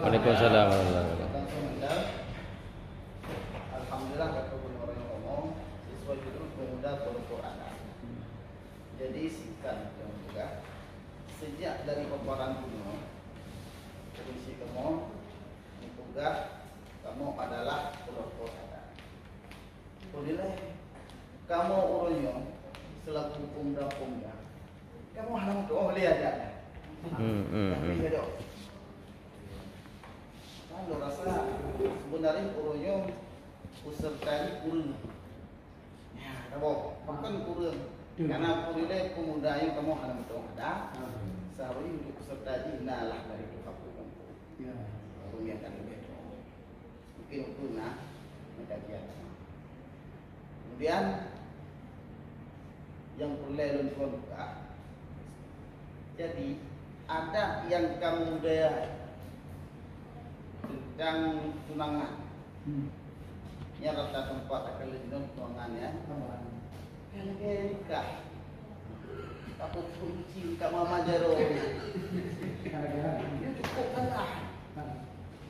Waalaikumsalam warahmatullahi wabarakatuh. Langsung mental. Alhamdulillah kata orang yang ngomong sesuai judul pemuda Quran. Jadi singkat juga sejak dari peperangan dunia kondisi kamu tugas kamu adalah Quran. Bolehlah kamu orangnya selaku pemuda-pemuda kamu harus doa boleh aja. Tapi ada lo rasa sebenarnya orangnya usertai kurang. Ya, tahu, bukan kurang. Karena kurang pemuda yang kamu harus doa ada. Seharusnya untuk usertai nalah dari kampung. Ya, orang yang kan lebih doa. Mungkin itu nah kajian. Kemudian yang perlu buka. Jadi ada yang kamu budaya tentang tunangan. Ya rata tempat akan lejungan tunangan ya. Kalau kayak nikah, aku kunci kamu majaro. Itu cukup kan lah.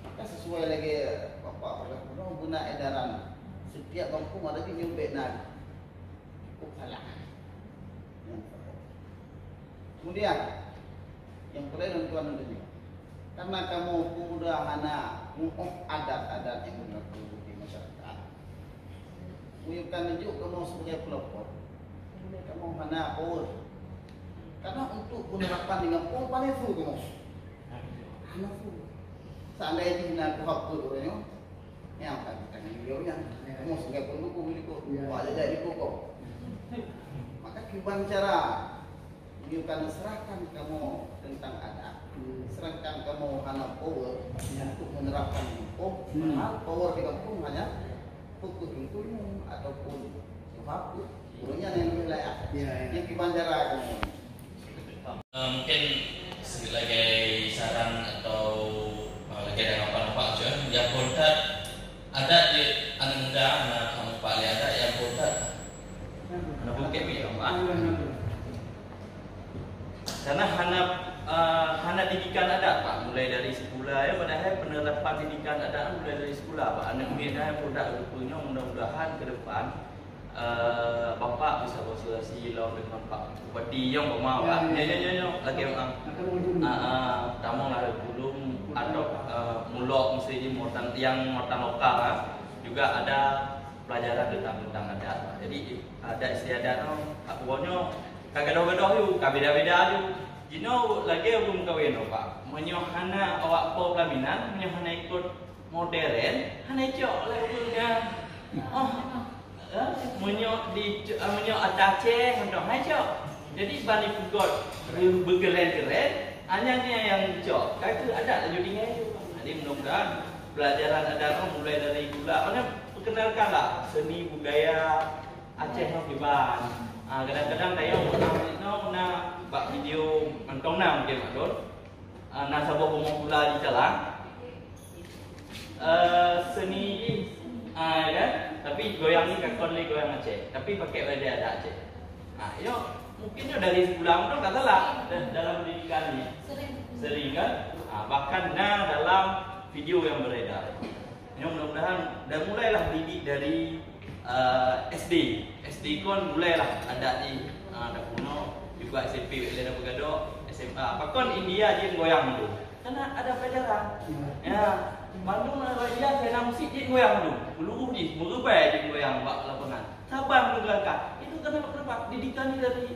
Maka sesuai lagi bapak orang guna edaran. Setiap kampung ada di nyubek nadi. Cukup salah. Kemudian yang perlu tuan ini, karena kamu pemuda hana adat-adat yang berlaku di masyarakat, bukan menunjuk kamu sebagai pelopor, kamu hana power. Karena untuk penerapan dengan power paling full kamu, hana full. Seandainya hina kuhab tu orangnya, yang akan tangan beliaunya, kamu sebagai pendukung itu, wajah jadi pokok. Maka gimana cara bukan serahkan kamu tentang adat, serahkan kamu hana power untuk menerapkan hukum. Power di kampung hanya pukul tuntunmu ataupun sebab punya yang wilayah. Yang gimana cara kamu? Mungkin sebagai saran atau lagi ada apa-apa aja. Yang kontak ada di anak muda, anak kamu Pak ada yang kontak. Anak bukit ya Pak. Karena hana didikan ada Pak, mulai dari sekolah ya, padahal penerapan didikan ada mulai dari sekolah Pak. Anak muda produk punya mudah-mudahan ke depan Bapak bisa bersolasi lawan dengan Pak Bupati yang bermau Pak. Ya lagi tamu ada belum atau mulok mesti di motan yang motan lokal Pak. Juga ada pelajaran tentang adat Pak. Jadi ada istiadat akuannya kagak-gadah yuk, kabeda-beda yuk. Jino lagi belum kawin Pak. Menyohana awak po pelaminan, menyohana ikut modern, hana cok lagunya. Menyo atace untuk cok. Jadi bani pugot berkeren-keren, hanya yang cok. Itu ada jadinya itu. Jadi mudah-mudahan pelajaran ada mulai dari gula. Mana perkenalkanlah seni budaya Aceh Nokiban. Kadang-kadang tayo na bak video mantong na mungkin madon na sabo pemula di jalan seni kan tapi goyang ni kan konli goyang Aceh tapi pakai wajah ada Aceh. Yo mungkin dari sebulan tu katalah dalam pendidikan ni sering kan bahkan dalam video yang beredar. Mudah-mudahan dan mulailah didik dari SD kon mulailah ada di ada kuno juga SMP ada bergaduh SMA apa kon India dia goyang tu karena ada pelajaran ya Bandung dia kena musik dia goyang tu peluru di berubah dia goyang bak lapangan sabar menggerakkan itu kenapa didikan dari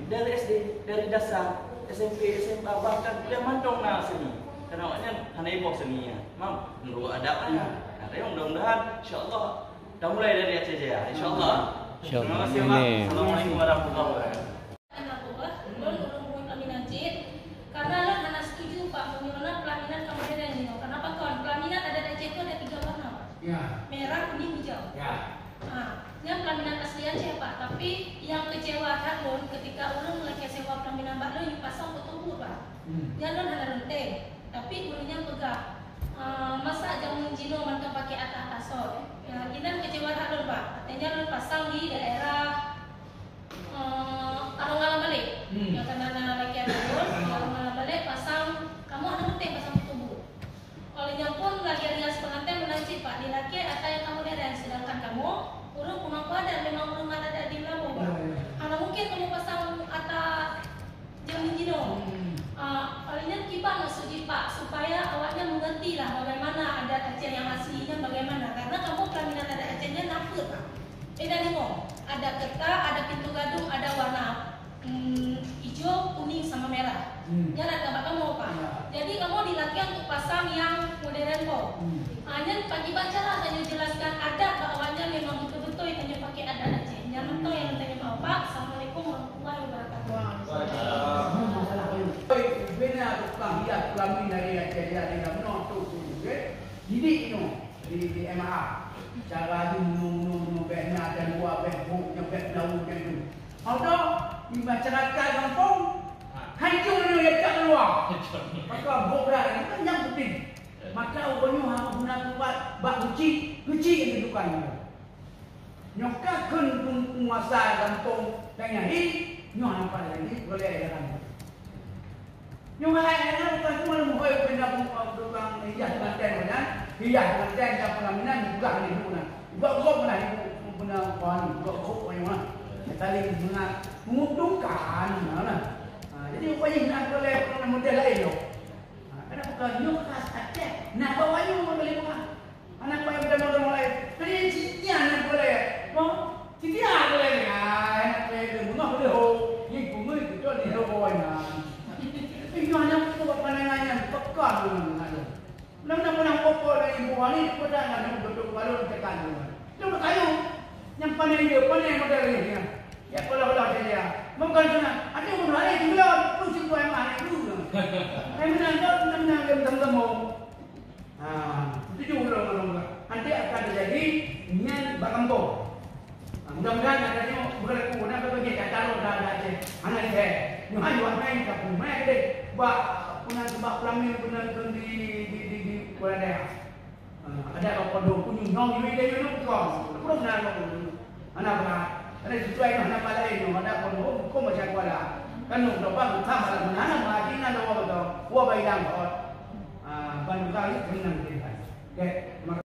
SD dari dasar SMP SMA bahkan dia mantong na seni karena maknanya hanya ibu seninya mam menurut adabnya ada yang mudah-mudahan insyaallah dah mulai dari Aceh Jaya, insyaAllah. Terima kasih Pak. Assalamualaikum warahmatullahi wabarakatuh. Karena lah hana setuju Pak penyurunan pelaminan kemudian ini. Kenapa kawan? Pelaminan ada di Aceh itu ada 3 warna Pak. Merah, kuning, hijau. Yang pelaminan asli Aceh Pak. Tapi yang kecewa Lun ketika ulun lagi sewa pelaminan Mbak Lun yang pasang foto bulu Pak. Dia Lun hana renteng, tapi bulunya pegang. Masa jangan jino mantan pakai atas ya kita kecewa Lun Pak. Katanya Lun pasang di daerah Arong Balik. Ya karena lagi ada Lun, Arong balik pasang kamu ada penting pasang tubuh. maksudnya Pak? Supaya awaknya mengerti lah bagaimana adat Aceh yang aslinya bagaimana. Karena kamu pelaminan adat Acehnya nampak Pak. Beda nih mau. Ada kertas, ada pintu gadung, ada warna hijau, kuning sama merah. Jangan gambar kamu Pak. Jadi kamu dilatih untuk pasang yang modern kok. Hanya pagi baca lah, tanya jelaskan adat awalnya memang betul-betul hanya pakai adat Aceh. Jangan tahu yang tanya mau Pak. Assalamualaikum warahmatullahi wabarakatuh. Masalah benar tukang hias kelamin dari Aceh dari Gamno tu didik di MA. Cara minum benar dan buat bebuk yang daun yang tu. Ada di masyarakat kampung hancur ni yang tak keluar. Maka borak ini kan yang penting. Maka orang harus guna buat bak kecil yang didukan. Nyokak kun penguasa kampung dengan ini nyok nampak lagi boleh ada. Nyok ada bukan cuma muhai benda tukang hias manten kan? Hias manten yang pelaminan juga ni guna. Juga mana ibu benda kawan juga kok mana. Tali menguntungkan mana. Jadi upaya nak boleh model lain yo. Ada bukan nyok khas Aceh. Nak bawa nyok boleh bukan. Anak bawa benda lain. Jadi dia nak boleh. Mau dia boleh ya. Enak boleh bunga boleh ho. Ni bunga itu tu ni ho na. Ini hanya buat pandangannya pekan dulu. Nak pokok dari buah ni pada nak duduk baru tekan dulu. Itu kayu. Yang panen dia panen model ni. Ya kalau dia. Bukan sana. Ada orang lain juga tu siapa yang mana itu. Saya menang temu. Itu juga orang. Nanti akan jadi nian bakambong. Mudah-mudahan adanya berlaku nak bagi kata lo dah ada. Anak saya. Ni hanya main kapung. Main deh. Buat punan sebab pelamin punan di Kuala Daerah. Ada apa do kuning nong ni dia nak kau. Belum nak anak berat. Ada sesuai dengan apa lain, ada pun kau macam kuala. Kan nong doang sama lah mana lagi nak doang betul. Gua bayang kau. Bantu kali menang kita. Okay.